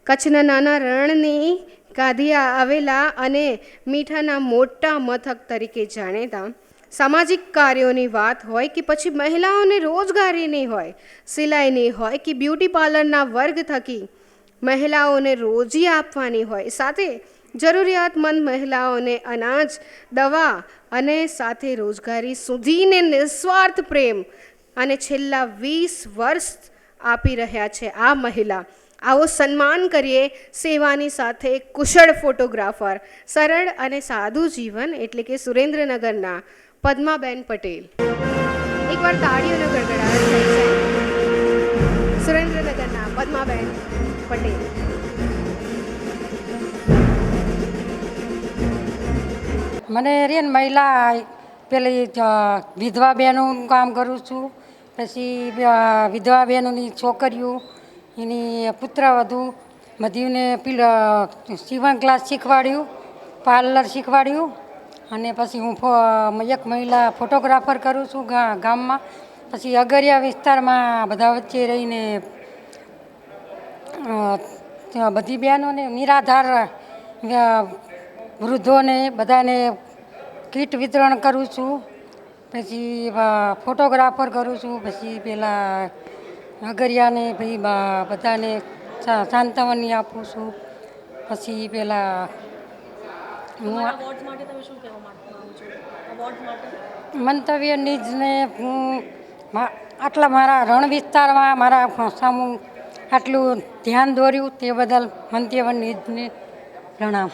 કચ્છના નાના રણની ગાધિયા આવેલા અને મીઠાના મોટા મથક તરીકે જાણીતા સામાજિક કાર્યોની વાત હોય કે પછી મહિલાઓને રોજગારીની હોય, સિલાઈની હોય કે બ્યુટી પાર્લરના વર્ગ થકી મહિલાઓને રોજી આપવાની હોય, સાથે જરૂરિયાતમંદ મહિલાઓને અનાજ, દવા અને સાથે રોજગારી સુધીને નિસ્વાર્થ પ્રેમ અને છેલ્લા 20 વર્ષ આપી રહ્યા છે આ મહિલા. આવો સન્માન કરીએ સેવાની સાથે કુશળ ફોટોગ્રાફર, સરળ અને સાદું જીવન એટલે કે સુરેન્દ્રનગરના પદ્માબેન પટેલ. એકવાર તાળીઓનો ગડગડાટ થઈ જાય. સુરેન્દ્રનગરના પદ્માબેન પટેલ. મને રેન મહિલા પેલી વિધવા બહેનોનું કામ કરું છું, પછી વિધવા બહેનોની છોકરીઓ, એની પુત્રવધુ બધીને સીવણ ક્લાસ શીખવાડ્યું, પાર્લર શીખવાડ્યું. અને પછી હું એક મહિલા ફોટોગ્રાફર કરું છું ગામમાં. પછી અગરિયા વિસ્તારમાં બધા વચ્ચે રહીને બધી બહેનોને નિરાધાર વૃદ્ધોને બધાને કીટ વિતરણ કરું છું. પછી ફોટોગ્રાફર કરું છું. પછી પેલા અગરિયાને ભાઈ બધાને સાંત્વની આપું છું. પછી પેલા મંતવ્ય નીજને હું આટલા મારા રણ વિસ્તારમાં મારા સામું આટલું ધ્યાન દોર્યું તે બદલ મંતવ્ય નીજને પ્રણામ.